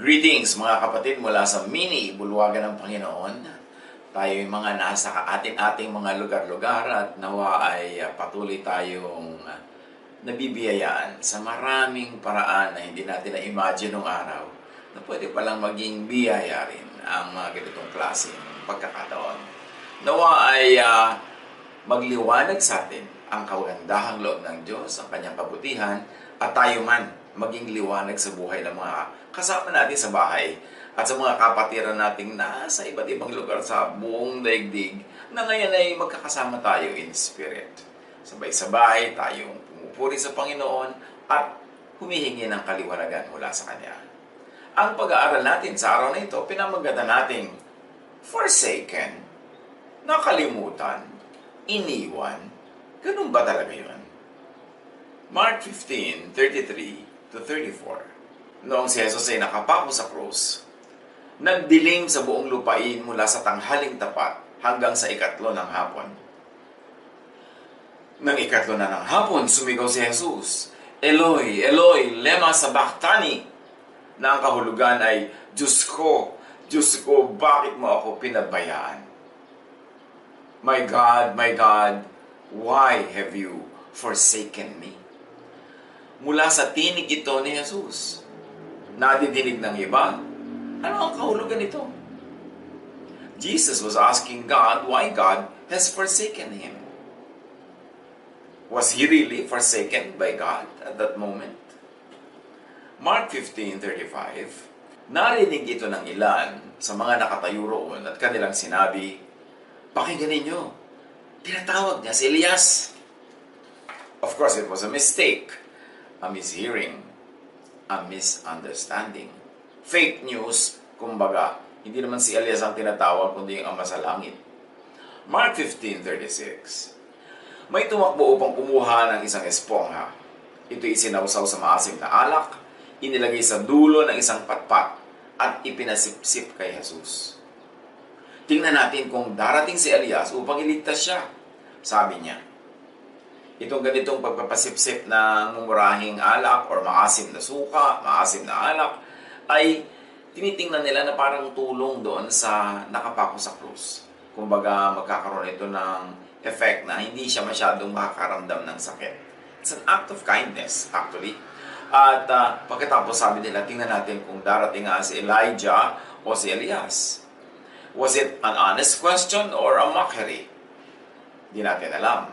Greetings mga kapatid mula sa mini bulwagan ng Panginoon. Tayo yung mga nasa ating mga lugar-lugar at nawa ay patuloy tayong nabibiyayaan sa maraming paraan na hindi natin na-imagine nung araw na pwede palang maging biyaya rin ang mga ganitong klase ng pagkakataon. Nawa ay magliwanag sa atin ang kagandahang loob ng Diyos, ang kanyang kabutihan, at tayo man maging liwanag sa buhay ng mga kasama natin sa bahay at sa mga kapatiran nating nasa iba't ibang lugar sa buong daigdig na ngayon ay magkakasama tayo in spirit. Sabay-sabay tayong pumupuri sa Panginoon at humihingi ng kaliwanagan mula sa Kanya. Ang pag-aaral natin sa araw na ito, pinamagatan nating forsaken, nakalimutan, iniwan. Ganun ba talaga yun? Mark 15:33-34. Noong si Jesus ay nakapako sa krus, nagdilim sa buong lupain mula sa tanghaling tapat hanggang sa ikatlo ng hapon. Nang ikatlo na ng hapon, sumigaw si Jesus, Eloi, Eloi, lema sabachthani, na ang kahulugan ay, Diyos ko, bakit mo ako pinabayaan? My God, why have you forsaken me? Mula sa tinig ito ni Jesus, nadidinig ng iba, ano ang kahulugan nito? Jesus was asking God why God has forsaken him. Was he really forsaken by God at that moment? Mark 15:35, narinig ito ng ilan sa mga nakatayo roon at kanilang sinabi, pakinggan ninyo, tinatawag niya si Elias. Of course, it was a mistake, a mishearing, a misunderstanding. Fake news, kumbaga, hindi naman si Elias ang tinatawag, kundi yung Ama sa Langit. Mark 15:36. May tumakbo upang kumuha ng isang espongha. Ito isinawsaw sa maasim na alak, inilagay sa dulo ng isang patpat, at ipinasipsip kay Jesus. Tingnan natin kung darating si Elias upang iligtas siya. Sabi niya, itong ganitong pagpapasipsip ng mumurahing alak or maasim na suka, maasim na alak, ay tinitingnan nila na parang tulong doon sa nakapako sa krus. Kumbaga, magkakaroon ito ng effect na hindi siya masyadong makakaramdam ng sakit. It's an act of kindness, actually. At pagkatapos sabi nila, tingnan natin kung darating nga si Elijah o si Elias. Was it an honest question or a mockery? Hindi natin alam.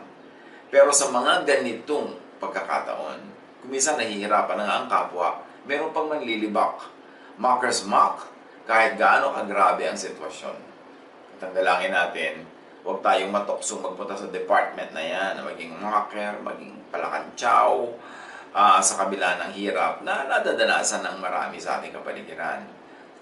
Pero sa mga ganitong pagkakataon, kung minsan nahihirapan na nga ang kapwa, meron pang manlilibak. Mockers mock, kahit gaano kagrabe ang sitwasyon. At ang dalangin natin, huwag tayong matoksong magpunta sa department na yan, na maging mocker, maging palakantsaw, sa kabila ng hirap na nadadanasan ng marami sa ating kapaligiran.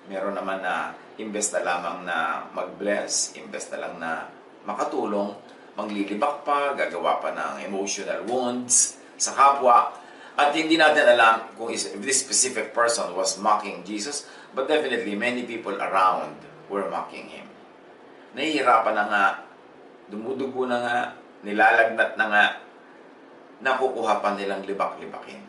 Meron naman na imbes na lamang na mag-bless, imbes na lang na makatulong, manglilibak pa, gagawa pa ng emotional wounds sa kapwa. At hindi natin alam kung if this specific person was mocking Jesus, but definitely many people around were mocking him. Nahihirapan na nga, dumudugo na nga, nilalagnat na nga, nakukuha pa nilang libak-libakin.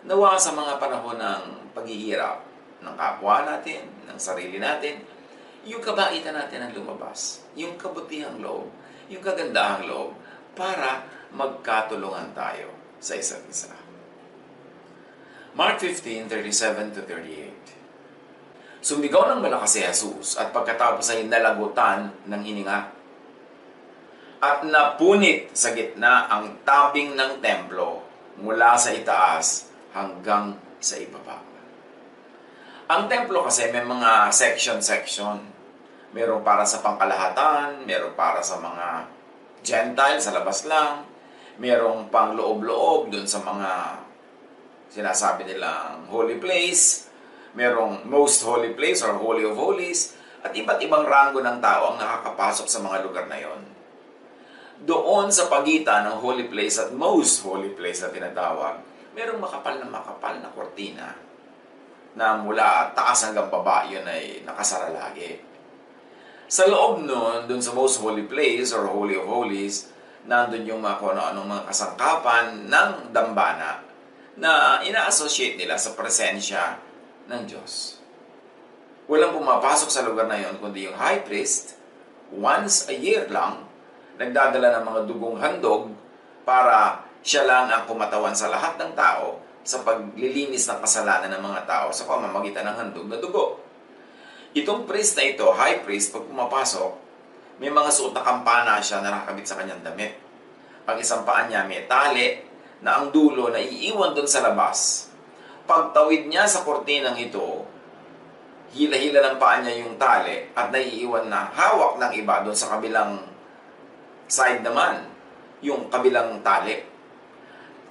Nawa sa mga panahon ng paghihirap ng kapwa natin, ng sarili natin, yung kabaitan natin ang lumabas, yung kabutihang loob, yung kagandahang loob, para magkatulungan tayo sa isa't isa. Mark 15:37-38. Sumigaw ng malakas si Jesus at pagkatapos ay nalagutan ng hininga. At napunit sa gitna ang tabing ng templo mula sa itaas hanggang sa ibaba. Ang templo kasi may mga section-section. Meron para sa pangkalahatan, meron para sa mga Gentiles sa labas lang, merong pang loob-loob dun sa mga sinasabi nilang holy place, merong most holy place or holy of holies, at iba't ibang rango ng tao ang nakakapasok sa mga lugar na yon. Doon sa pagitan ng holy place at most holy place na tinatawag, merong makapal na kortina na mula taas hanggang baba, yun ay nakasara lagi. Sa loob nun, dun sa most holy place or holy of holies, nandun yung mga kung ano-anong mga kasangkapan ng dambana na ina-associate nila sa presensya ng Diyos. Walang pumapasok sa lugar na yon kundi yung high priest. Once a year lang, nagdadala ng mga dugong handog para siya lang ang kumatawan sa lahat ng tao sa paglilinis ng kasalanan ng mga tao sa pamamagitan ng handog na dugo. Itong priest na ito, high priest, pag pumapasok, may mga suot na kampana siya na nakakabit sa kanyang damit. Ang isang paa niya may tali na ang dulo na iiwan doon sa labas. Pagtawid niya sa kortinang ito, hila-hila ng paa niya yung tali at naiiwan na hawak ng iba doon sa kabilang side naman, yung kabilang tali.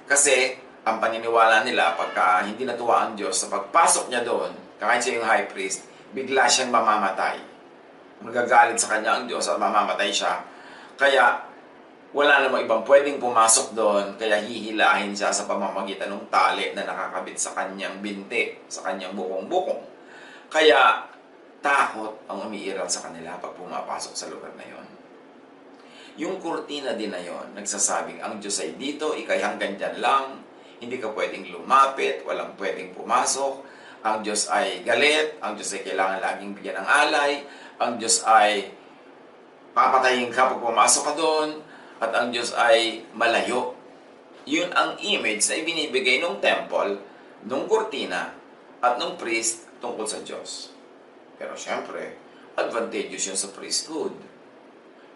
Kasi ang paniniwala nila, pagka hindi natuwa ang Diyos sa pagpasok niya doon, kahit siya yung high priest, bigla siyang mamamatay. Magagalit sa kanya ang Diyos at mamamatay siya. Kaya wala namang ibang pwedeng pumasok doon, kaya hihilahin siya sa pamamagitan ng tali na nakakabit sa kanyang binti, sa kanyang bukong-bukong. Kaya takot ang umiiral sa kanila pag pumapasok sa lugar na yon. Yung kurtina din na yon, nagsasabing ang Diyos ay dito, ikay hanggang dyan lang, hindi ka pwedeng lumapit, walang pwedeng pumasok, ang Diyos ay galit, ang Diyos ay kailangan laging bigyan ng alay, ang Diyos ay papatayin ka pag pumasok ka doon, at ang Diyos ay malayo. Yun ang image na ibinibigay ng temple, ng kurtina, at ng priest tungkol sa Diyos. Pero syempre, advantageous yun sa priesthood.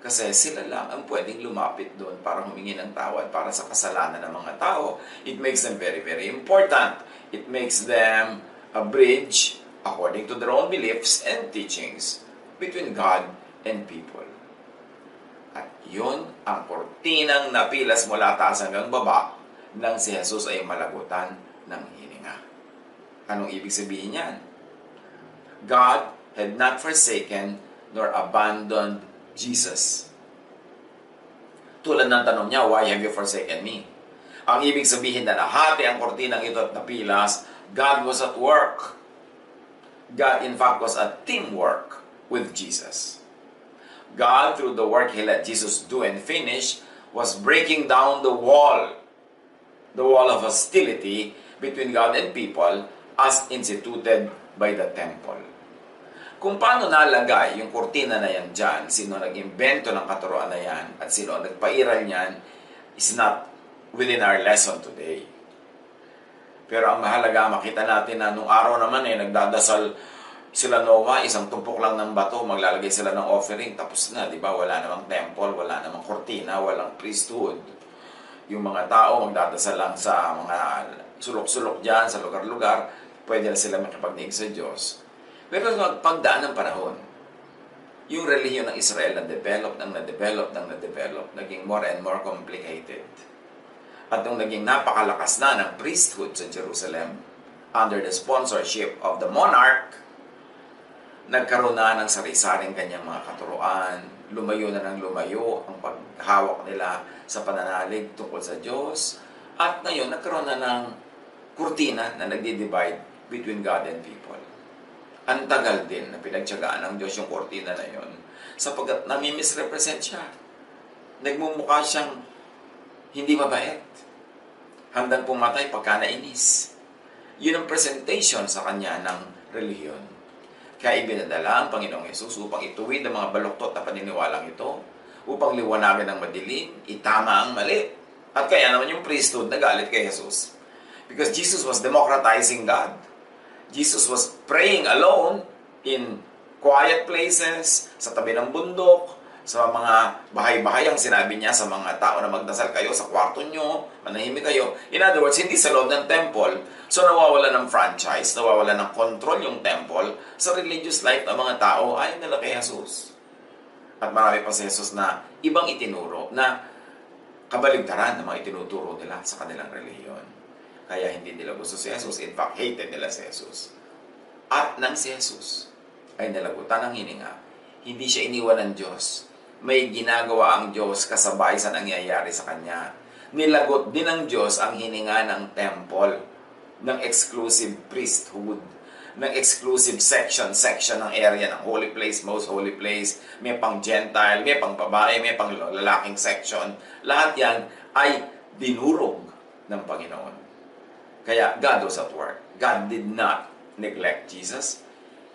Kasi sila lang ang pwedeng lumapit doon para humingi ng tawad para sa kasalanan ng mga tao. It makes them very, very important. It makes them a bridge, according to their own beliefs and teachings, between God and people. At yun ang kortinang napilas mula taas hanggang baba nang si Jesus ay malagutan ng hininga. Anong ibig sabihin yan? God had not forsaken nor abandoned Jesus. Tulad ng tanong niya, why have you forsaken me? Ang ibig sabihin na nahati ang kortinang ito at napilas, God was at work. God, in fact, was at teamwork with Jesus. God, through the work He let Jesus do and finish, was breaking down the wall of hostility between God and people as instituted by the temple. Kung paano nalagay yung kurtina na yan dyan, sino nag-imbento ng katuroan na yan, at sino ang nagpairal niyan, is not within our lesson today. Pero ang mahalaga, makita natin na nung araw naman nagdadasal sila Noah, isang tumpok lang ng bato, maglalagay sila ng offering, tapos na, di ba? Wala namang temple, wala namang kurtina, walang priesthood. Yung mga tao, magdadasal lang sa mga sulok-sulok dyan, sa lugar-lugar, pwede na sila makipagdinig sa Diyos. Pero pagdaan ng panahon, yung relihiyon ng Israel na-develop, naging more and more complicated. At nung naging napakalakas na ng priesthood sa Jerusalem, under the sponsorship of the monarch, nagkaroon na ng sari-saring kanyang mga katuroan, lumayo na ng lumayo ang paghawak nila sa pananalig tungkol sa Diyos, at ngayon nagkaroon na ng kurtina na nagdi-divide between God and people. Ang tagal din na pinagtiyagaan ng Diyos yung kurtina na yon, sapagkat nami-misrepresent siya. Nagmumukha siyang hindi mabait, handang pumatay pagka nainis. Yun ang presentation sa kanya ng relihiyon. Kaya ibinadala ang Panginoong Yesus upang ituwid ang mga baluktot na paniniwalang ito, upang liwanagan ng madilim, itama ang mali. At kaya naman yung priesthood nagalit kay Jesus. Because Jesus was democratizing God. Jesus was praying alone in quiet places, sa tabi ng bundok, sa mga bahay-bahay. Ang sinabi niya sa mga tao na magdasal kayo sa kwarto nyo, manahimik kayo. In other words, hindi sa loob ng temple. So nawawala ng franchise, nawawala ng control yung temple sa religious life ng mga tao ayon nila kay Jesus. At marami pa si Jesus na ibang itinuro na kabaligtaran ng mga itinuturo nila sa kanilang relihiyon. Kaya hindi nila gusto si Jesus. In fact, hated nila si Jesus. At nang si Jesus ay nalagutan ng hininga, hindi siya iniwan ng Diyos. May ginagawa ang Diyos kasabay sa nangyayari sa Kanya. Nilagot din ng Diyos ang hininga ng temple, ng exclusive priesthood, ng exclusive section ng area ng holy place, most holy place. May pang Gentile, may pang babae, may pang lalaking section. Lahat yan ay dinurog ng Panginoon. Kaya God was at work. God did not neglect Jesus.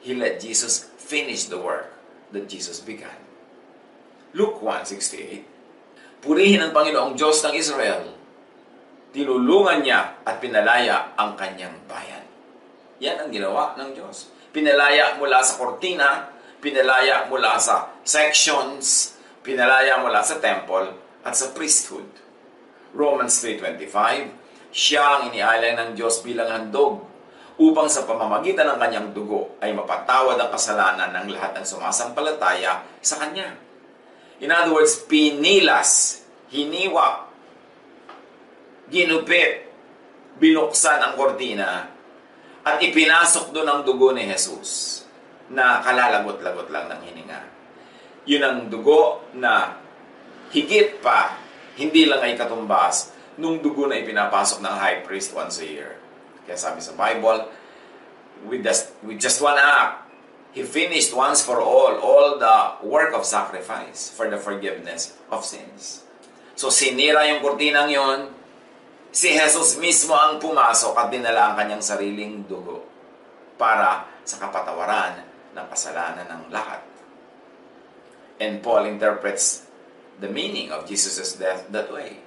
He let Jesus finish the work that Jesus began. Luke 1:68, purihin ang Panginoong Diyos ng Israel. Tinulungan niya at pinalaya ang kanyang bayan. Yan ang ginawa ng Diyos. Pinalaya mula sa kortina, pinalaya mula sa sections, pinalaya mula sa temple at sa priesthood. Romans 3:25, siya ang inialay ng Diyos bilang handog upang sa pamamagitan ng kanyang dugo ay mapatawad ang kasalanan ng lahat ng sumasampalataya sa kanya. In other words, pinilas, hiniwa, ginupit, binuksan ang kortina at ipinasok doon ang dugo ni Jesus na kalalagot-lagot lang ng hininga. Yun ang dugo na higit pa, hindi lang ay katumbas nung dugo na ipinapasok ng high priest once a year. Kaya sabi sa Bible, with just one act, He finished once for all the work of sacrifice for the forgiveness of sins. So sinira yung kurtinang yon, si Jesus mismo ang pumasok at dinala ang kanyang sariling dugo para sa kapatawaran ng kasalanan ng lahat. And Paul interprets the meaning of Jesus' death that way.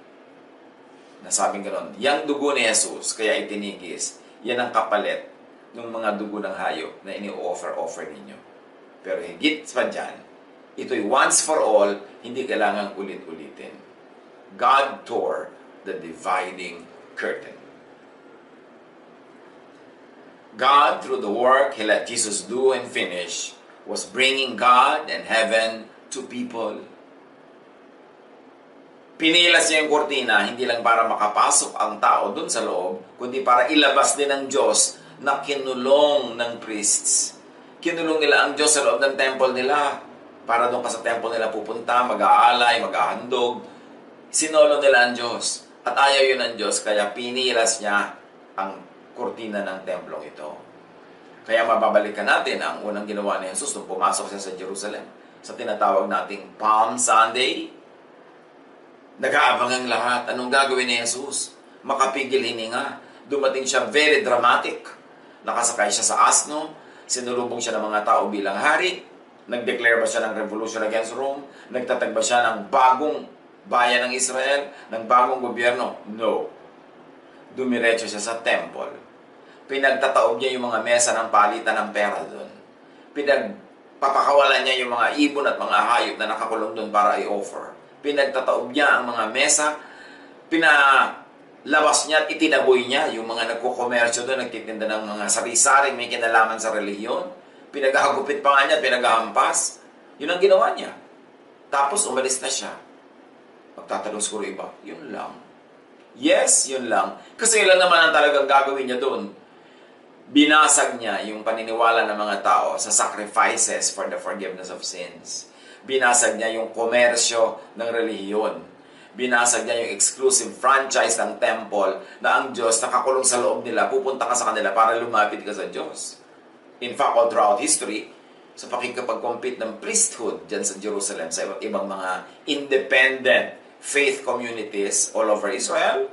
Nasabing gano'n, yang dugo ni Jesus, kaya itinigis, yan ang kapalit ng mga dugo ng hayop na ini-offer ninyo. Pero higit pa dyan, ito'y once for all, hindi kailangang ulit-ulitin. God tore the dividing curtain. God, through the work He let Jesus do and finish, was bringing God and heaven to people. Pinilas niya yung kortina, hindi lang para makapasok ang tao dun sa loob, kundi para ilabas din ng Diyos na kinulong ng priests. Kinulong nila ang Diyos sa loob ng temple nila. Para doon ka sa temple nila pupunta, mag-aalay, mag-ahandog. Sinolo nila ang Diyos. At ayaw yun ng Diyos, kaya pinilas niya ang kurtina ng templong ito. Kaya mababalikan natin ang unang ginawa ni Jesus nung pumasok siya sa Jerusalem. Sa tinatawag nating Palm Sunday. Nag-aabang ang lahat. Anong gagawin ni Jesus? Makapigil hininga. Dumating siya very dramatic. Nakasakay siya sa asno, sinulubong siya ng mga tao bilang hari, nag-declare ba siya ng revolution against Rome, nagtatag ba siya ng bagong bayan ng Israel, ng bagong gobyerno? No. Dumiretso siya sa temple. Pinagtataob niya yung mga mesa ng palitan ng pera doon. Pinagpapakawalan niya yung mga ibon at mga hayop na nakakulong doon para i-offer. Pinagtataob niya ang mga mesa, labas niya at itinaboy niya yung mga nagkukomersyo doon, nagtitinda ng mga sari-saring may kinalaman sa relihiyon. Pinaghagupit pa nga niya, pinaghahampas. Yun ang ginawa niya. Tapos umalis na siya. Magtatanong siguro iba, yun lang. Yes, yun lang. Kasi ilan naman ang talagang gagawin niya doon. Binasag niya yung paniniwala ng mga tao sa sacrifices for the forgiveness of sins. Binasag niya yung komersyo ng relihiyon. Binasag niya yung exclusive franchise ng temple na ang Diyos nakakulong sa loob nila, pupunta ka sa kanila para lumapit ka sa Diyos. In fact, all throughout history, sa pakikipag-compete ng priesthood dyan sa Jerusalem, sa iba't ibang mga independent faith communities all over Israel,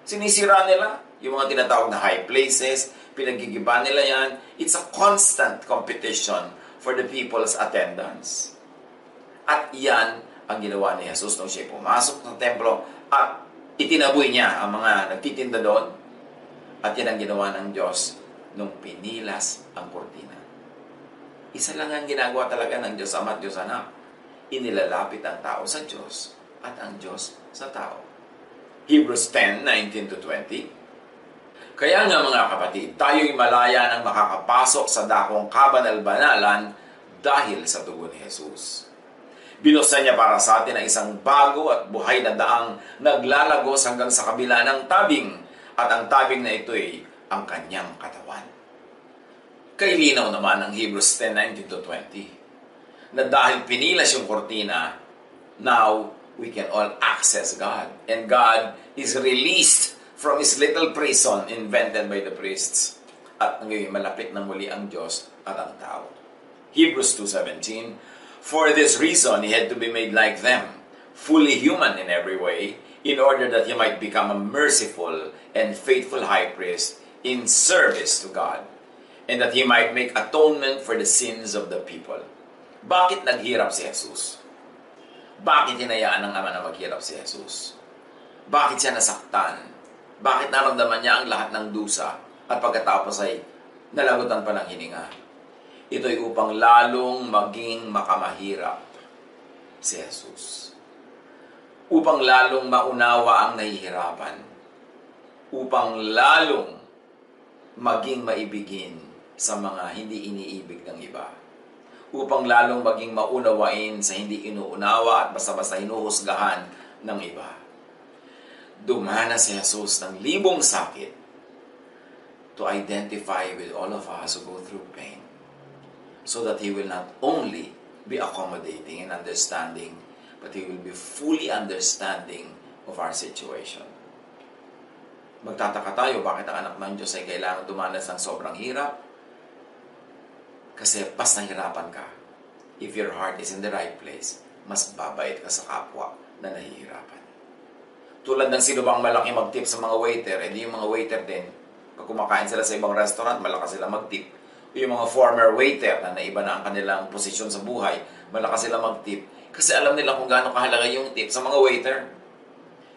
sinisira nila yung mga tinatawag na high places, pinagigiba nila yan. It's a constant competition for the people's attendance. At yan ang ginawa ni Jesus nung siya pumasok ng templo at itinaboy niya ang mga nagtitinda doon. At yan ang ginawa ng Diyos nung pinilas ang kortina. Isa lang ang ginagawa talaga ng Diyos Ama at Diyos Anak. Inilalapit ang tao sa Diyos at ang Diyos sa tao. Hebrews 10:19-20. Kaya nga mga kapatid, tayo'y malaya ng makakapasok sa dakong kabanal-banalan dahil sa dugo ni Jesus. Binuksan niya para sa atin ang isang bago at buhay na daang naglalagos hanggang sa kabila ng tabing, at ang tabing na ito'y ang kanyang katawan. Kailinaw naman ang Hebrews 10:19-20 na dahil pinilas yung kortina, now we can all access God. And God is released from His little prison invented by the priests. At ngayon malapit na muli ang Diyos at ang tao. Hebrews 2:17, for this reason, He had to be made like them, fully human in every way, in order that He might become a merciful and faithful high priest in service to God, and that He might make atonement for the sins of the people. Bakit naghirap si Jesus? Bakit hinayaan ng Ama na maghirap si Jesus? Bakit siya nasaktan? Bakit naramdaman niya ang lahat ng dusa at pagkatapos ay nalagutan pa ng hininga? Ito'y upang lalong maging makamahirap si Jesus. Upang lalong maunawa ang nahihirapan. Upang lalong maging maibigin sa mga hindi iniibig ng iba. Upang lalong maging maunawain sa hindi inuunawa at basta-basta hinuhusgahan ng iba. Dumana si Jesus ng libong sakit to identify with all of us who go through pain, so that He will not only be accommodating and understanding, but He will be fully understanding of our situation. Magtataka tayo, bakit ang anak ng Diyos ay kailangan dumanas ng sobrang hirap? Kasi pas nahirapan ka, if your heart is in the right place, mas babait ka sa kapwa na nahihirapan. Tulad ng sino bang malaki mag-tip sa mga waiter, hindi yung mga waiter din. Pag kumakain sila sa ibang restaurant, malakas sila mag-tip. Yung mga former waiter na naiba na ang kanilang posisyon sa buhay, malakas sila mag-tip. Kasi alam nila kung gaano kahalaga yung tip sa mga waiter.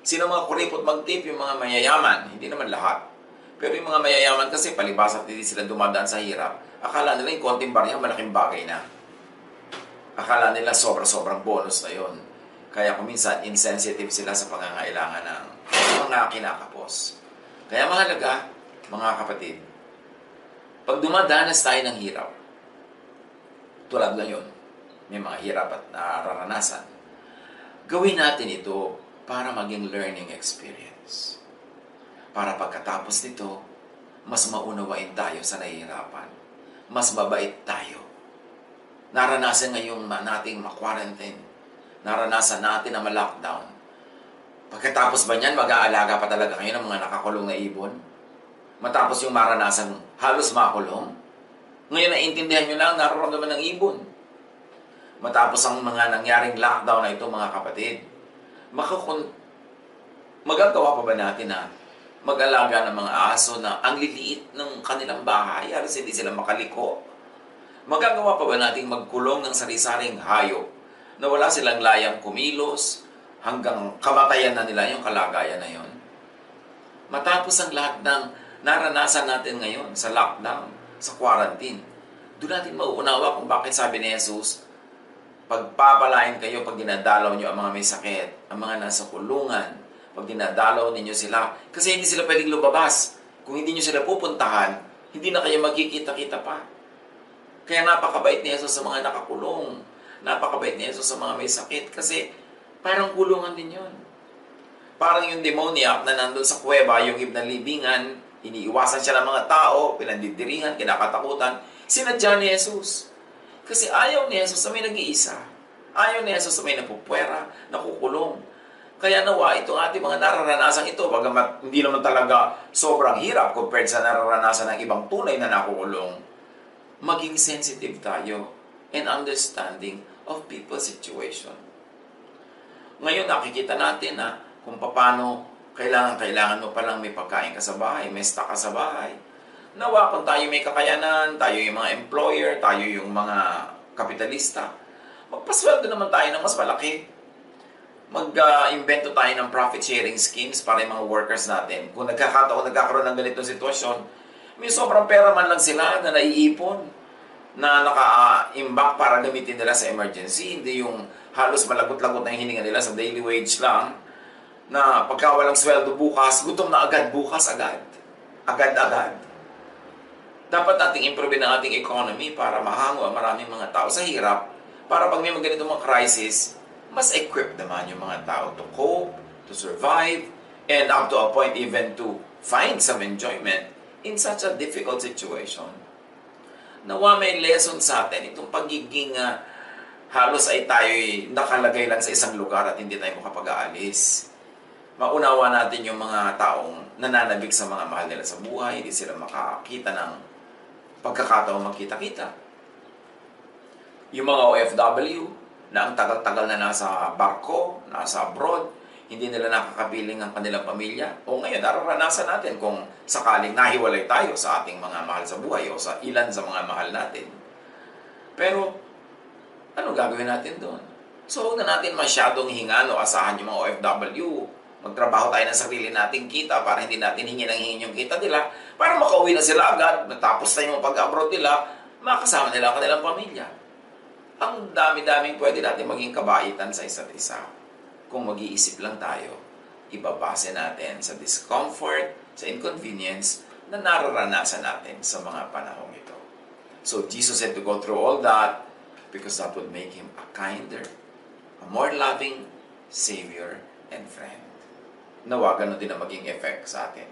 Sino mga kuripot mag-tip? Yung mga mayayaman. Hindi naman lahat. Pero yung mga mayayaman kasi palibas at hindi sila dumadaan sa hirap. Akala nila yung konting barya, malaking bagay na. Akala nila sobrang bonus na yon. Kaya kung minsan insensitive sila sa pangangailangan ng mga kinakapos. Kaya mahalaga, mga kapatid, pag dumadanas tayo ng hirap, tulad ngayon, may mga hirap at nararanasan, gawin natin ito para maging learning experience. Para pagkatapos nito, mas maunawain tayo sa nahihirapan. Mas mabait tayo. Naranasan ngayong nating ma-quarantine. Naranasan natin na ma-lockdown. Pagkatapos ba niyan, mag-aalaga pa talaga kayo ng mga nakakulong na ibon? Matapos yung maranasan halos makulong? Ngayon naiintindihan nyo lang, nararamdaman ng ibon. Matapos ang mga nangyaring lockdown na ito, mga kapatid, magagawa pa ba natin na mag-alaga ng mga aso na ang liliit ng kanilang bahay, halos hindi sila makaliko? Magagawa pa ba nating magkulong ng sari-saring hayop na wala silang layang kumilos hanggang kamatayan na nila yung kalagayan na yon? Matapos ang lahat ng naranasan natin ngayon sa lockdown, sa quarantine, doon natin mauunawa kung bakit sabi ni Jesus, pagpapalain kayo pag dinadalaw nyo ang mga may sakit, ang mga nasa kulungan, pag dinadalaw ninyo sila. Kasi hindi sila pwedeng lumabas. Kung hindi nyo sila pupuntahan, hindi na kayo magkikita-kita pa. Kaya napakabait ni Jesus sa mga nakakulong. Napakabait ni Jesus sa mga may sakit. Kasi parang kulungan din yun. Parang yung demoniac na nandun sa kuweba, yung libingan, iniiwasan siya ng mga tao, pinandidirihan, kinakatakutan. Sinadya ni Jesus. Kasi ayaw ni Jesus na may nag-iisa. Ayaw ni Jesus na may napupwera, nakukulong. Kaya nawa itong ating mga nararanasan ito, bagamat hindi naman talaga sobrang hirap compared sa nararanasan ng ibang tunay na nakukulong, maging sensitive tayo and understanding of people's situation. Ngayon nakikita natin na kung paano kailangan mo palang may pagkain ka sa bahay, may stock ka sa bahay. Nawa kung tayo may kakayanan, tayo yung mga employer, tayo yung mga kapitalista, magpasweldo naman tayo ng mas malaki. Mag-invento tayo ng profit sharing schemes para yung mga workers natin. Kung nagkakaroon ng ganitong sitwasyon, may sobrang pera man lang sila na naiipon, na naka-imbak para gamitin nila sa emergency. Hindi yung halos malagot-lagot na yung hininga nila sa daily wage lang, na pagka walang sweldo bukas, gutom na agad, bukas agad. Agad-agad. Dapat nating improve ang ating economy para mahango ang maraming mga tao sa hirap, para pag may mga ganitong mga crisis, mas equipped naman yung mga tao to cope, to survive, and up to a point even to find some enjoyment in such a difficult situation. Nawa may lesson sa atin itong pagiging halos ay tayo'y nakalagay lang sa isang lugar at hindi tayo makapag-aalis. Maunawa natin yung mga taong nananabik sa mga mahal nila sa buhay, hindi sila makakita ng pagkakataong magkita-kita. Yung mga OFW, na ang tagal-tagal na nasa barko, nasa abroad, hindi nila nakakabiling ang kanilang pamilya. O ngayon, nararanasan natin kung sakaling nahiwalay tayo sa ating mga mahal sa buhay o sa ilan sa mga mahal natin. Pero, ano gagawin natin doon? So, huwag na natin masyadong hingan o asahan yung mga OFW. Magtrabaho tayo ng sarili nating kita para hindi natin hingin yung kita nila. Para makauwi na sila agad, natapos na yung pag-abroad nila, makasama nila ang kanilang pamilya. Ang dami-daming pwede natin maging kabaitan sa isa't isa. Kung mag-iisip lang tayo, ibabase natin sa discomfort, sa inconvenience na nararanasan natin sa mga panahong ito. So Jesus had to go through all that because that would make Him a kinder, a more loving Savior and friend. Nawa ganun din ang maging effect sa atin.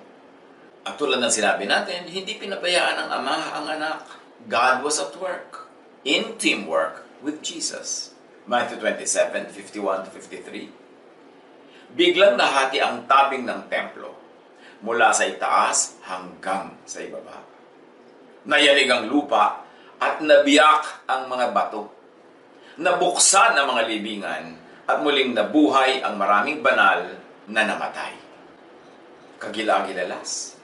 At tulad ng sinabi natin, hindi pinabayaan ng Ama ang anak. God was at work, in teamwork with Jesus. Matthew 27:51-53. Biglang nahati ang tabing ng templo mula sa itaas hanggang sa ibaba. Nayanig ang lupa at nabiyak ang mga bato. Nabuksan ang mga libingan at muling nabuhay ang maraming banal na namatay. Kagila-gilalas.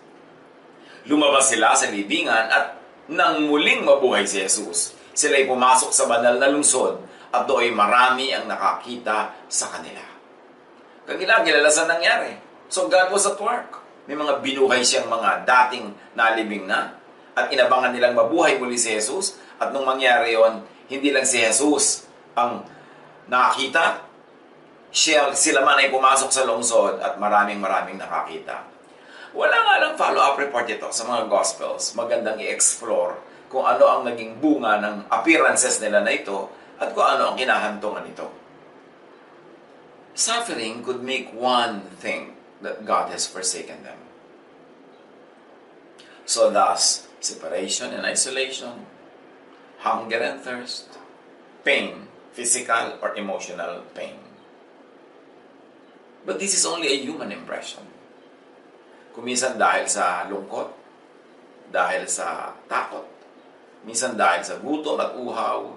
Lumabas sila sa libingan at nang muling mabuhay si Jesus, sila'y pumasok sa banal na lungsod at do'y marami ang nakakita sa kanila. Kagila-gilalas ang nangyari. So God was at work. May mga binuhay siyang mga dating nalibing na at inabangan nilang mabuhay muli si Jesus. At nung mangyari yon, hindi lang si Jesus ang nakakita, sila man ay pumasok sa lungsod at maraming nakakita. Wala nga lang follow-up report ito sa mga Gospels. Magandang i-explore kung ano ang naging bunga ng appearances nila na ito at kung ano ang kinahantungan nito. Suffering could make one think that God has forsaken them. So thus, separation and isolation, hunger and thirst, pain, physical or emotional pain. But this is only a human impression. Kuminsan dahil sa lungkot, dahil sa takot, minsan dahil sa gutom at uhaw,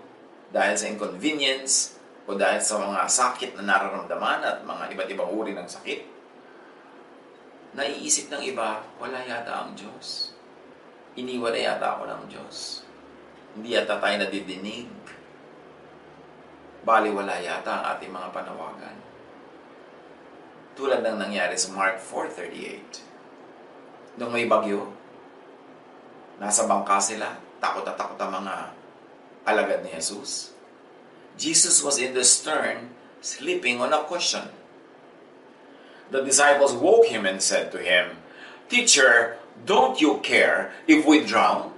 dahil sa inconvenience, o dahil sa mga sakit na nararamdaman at mga iba't ibang uri ng sakit, naiisip ng iba, wala yata ang Diyos. Iniwala yata ako ng Diyos. Hindi yata tayo nadidinig. Baliwala yata ang ating mga panawagan. Tulad ng nangyari sa Mark 4:38. Nung may bagyo, nasa bangka sila, takot ang mga alagad ni Jesus. Jesus was in the stern, sleeping on a cushion. The disciples woke him and said to him, "Teacher, don't you care if we drown?"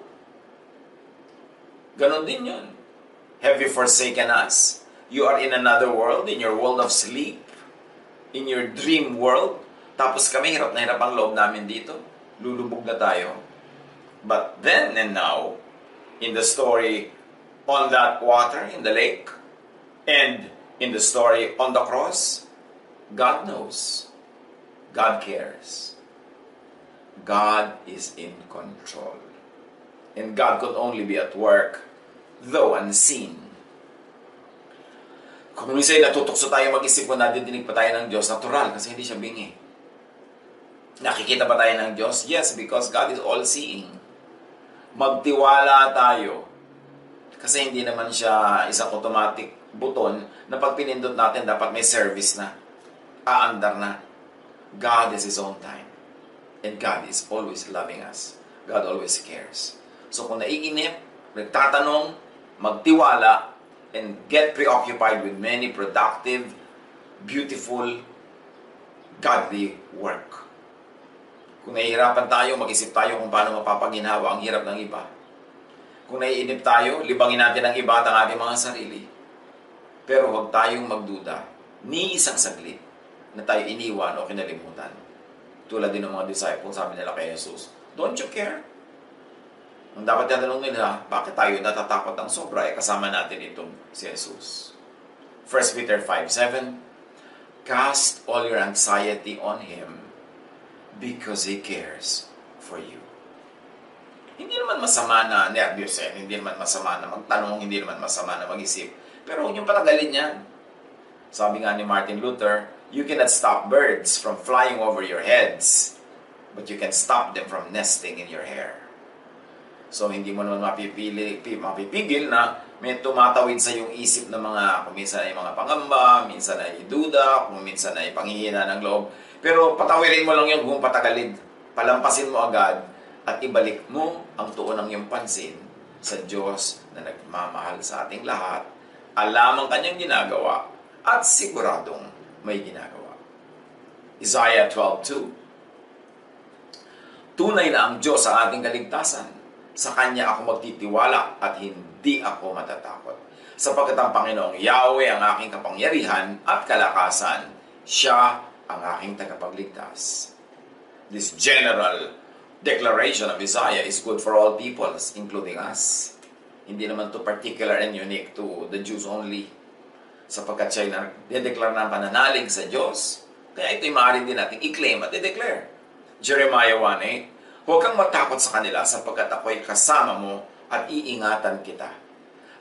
Ganon din yun. Have you forsaken us? You are in another world, in your world of sleep, in your dream world. Tapos kami, hirap na hirap ang loob namin dito. Lulubog na tayo. But then and now, in the story on that water, in the lake, and in the story on the cross, God knows. God cares. God is in control. And God could only be at work, though unseen. Kung minsan natutokso tayo mag-isip kung nadidinig pa tayo ng Diyos, natural, kasi hindi siya bingi. Nakikita ba tayo ng Diyos? Yes, because God is all-seeing. Magtiwala tayo. Kasi hindi naman siya isang automatic buton na pag pinindot natin, dapat may service na. Aandar na. God has His own time. And God is always loving us. God always cares. So kung naiinip, nagtatanong, magtiwala, and get preoccupied with many productive, beautiful, godly work. Kung nahihirapan tayo, mag-isip tayo kung paano mapapaginhawa ang hirap ng iba. Kung naiinip tayo, libangin natin ang iba at ang ating mga sarili. Pero huwag tayong magduda, ni isang saglit, na tayo iniwan o kinalimutan. Tulad din ng mga disciples, sabi nila kay Jesus, "Don't you care?" Ang dapat tatanong nila, bakit tayo natatakot ng sobra? Kasama natin itong si Jesus. 1 Peter 5:7, "Cast all your anxiety on Him because He cares for you." Hindi naman masama na nervyos hindi naman masama na magtanong, hindi naman masama na mag-isip. Pero huwag niyong patagalin yan. Sabi nga ni Martin Luther, You cannot stop birds from flying over your heads, but you can stop them from nesting in your hair. So, hindi mo naman mapipigil na may tumatawid sa iyong isip ng mga, kung minsan ay mga pangamba, minsan ay duda, kung minsan ay panghihina ng loob. Pero patawirin mo lang yun kung patagalid. Palampasin mo agad at ibalik mo ang tuon ng iyong pansin sa Diyos na nagmamahal sa ating lahat, alam ang kanyang ginagawa, at siguradong may ginagawa. Isaiah 12:2. Tunay na ang Diyos ang ating kaligtasan. Sa Kanya ako magtitiwala at hindi ako matatakot. Sapagkat ang Panginoong Yahweh ang aking kapangyarihan at kalakasan, Siya ang aking tagapagligtas. This general declaration of Isaiah is good for all peoples, including us. Hindi naman to particular and unique to the Jews only. Sapagkat siya i-declare ng pananalig sa Diyos, kaya ito'y maaari din natin i-claim at i-declare. Jeremiah 1:8, huwag kang matakot sa kanila sapagkat ako'y kasama mo at iingatan kita.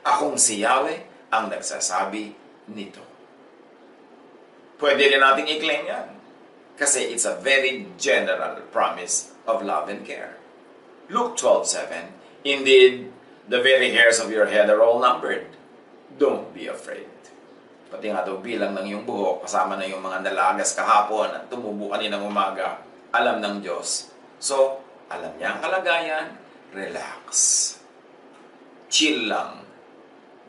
Akong si Yahweh ang nagsasabi nito. Pwede rin natin i-claim yan. Kasi it's a very general promise of love and care. Luke 12:7, indeed, the very hairs of your head are all numbered. Don't be afraid. Pati nga daw bilang ng iyong buhok, kasama na yung mga nalagas kahapon at tumubo kaninang umaga, alam ng Diyos. So, alam niya ang kalagayan, relax. Chill lang.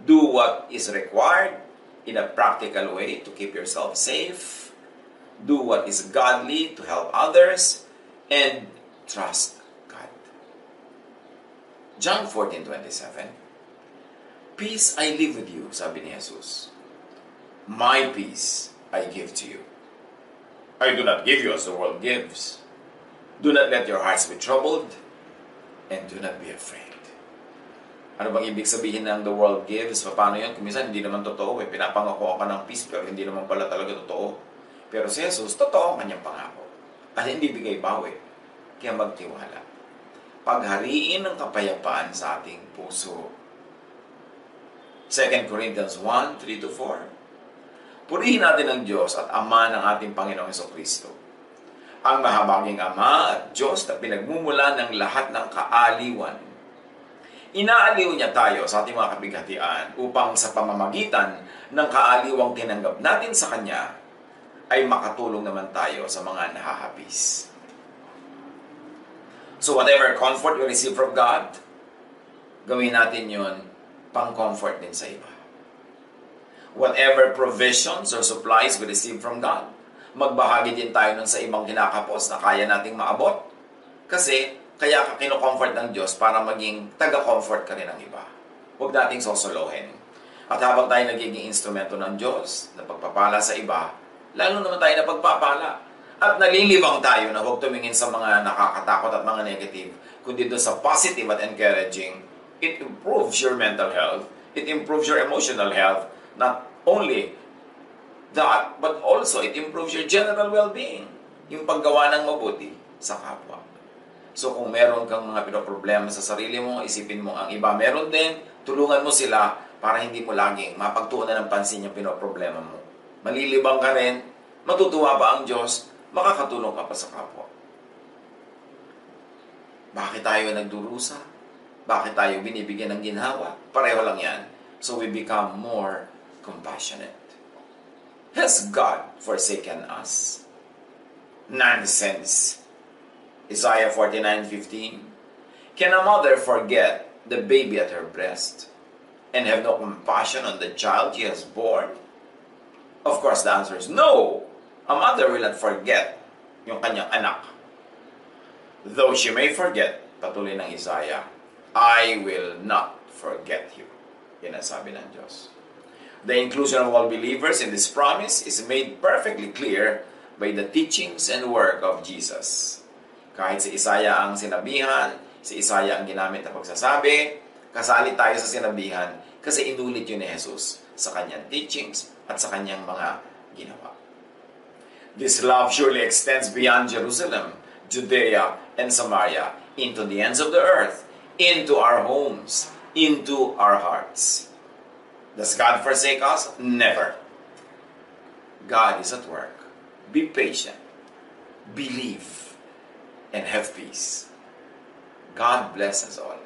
Do what is required in a practical way to keep yourself safe. Do what is godly to help others, and trust God. John 14:27, peace I leave with you, sabi ni Jesus. My peace I give to you. I do not give you as the world gives. Do not let your hearts be troubled, and do not be afraid. Ano bang ibig sabihin ng the world gives? Paano yun? Kung minsan hindi naman totoo. Pinapangako ka ng peace, pero hindi naman pala talaga totoo. Pero si Jesus, totoo ang kanyang pangako. At hindi bigay bawi. Kaya magtiwala. Paghariin ng kapayapaan sa ating puso. 2 Corinthians 1:3-4. Purihin natin ang Diyos at Ama ng ating Panginoong Jesucristo. Ang mahabaging Ama at Diyos na pinagmumula ng lahat ng kaaliwan. Inaaliw niya tayo sa ating mga kabighatian upang sa pamamagitan ng kaaliwang tinanggap natin sa Kanya, ay makatulong naman tayo sa mga nahahapis. So whatever comfort we receive from God, gawin natin yun pang-comfort din sa iba. Whatever provisions or supplies we receive from God, magbahagi din tayo nun sa ibang kinakapos na kaya nating maabot. Kasi kaya ka kinocomfort ng Diyos para maging taga-comfort ka rin ng iba. Huwag nating sosolohin. At habang tayo nagiging instrumento ng Diyos na pagpapala sa iba, lalo naman tayo na pagpapala. At nalilibang tayo na huwag tumingin sa mga nakakatakot at mga negative, kundi doon sa positive at encouraging. It improves your mental health. It improves your emotional health. Not only that, but also it improves your general well-being. Yung paggawa ng mabuti sa kapwa. So kung meron kang mga pinoproblema sa sarili mo, isipin mo ang iba meron din, tulungan mo sila para hindi mo laging mapagtuunan ng pansin yung pinoproblema mo. Malilibang ka rin, matutuwa pa ang Diyos, makakatulong ka pa sa kapwa. Bakit tayo nagdurusa? Bakit tayo binibigyan ng ginhawa? Pareho lang yan. So we become more compassionate. Has God forsaken us? Nonsense. Isaiah 49:15. Can a mother forget the baby at her breast and have no compassion on the child she has born? Of course, the answer is no. A mother will not forget yung kanyang anak. Though she may forget, patuloy ng Isaiah, I will not forget you. Yan ang sabi ng Diyos. The inclusion of all believers in this promise is made perfectly clear by the teachings and work of Jesus. Kahit si Isaiah ang sinabihan, si Isaiah ang ginamit na pagsasabi, kasali tayo sa sinabihan kasi inulit yun ni Jesus sa kanyang teachings at sa kanyang mga ginawa. This love surely extends beyond Jerusalem, Judea, and Samaria into the ends of the earth, into our homes, into our hearts. Does God forsake us? Never. God is at work be patient, believe, and have peace. God bless us all.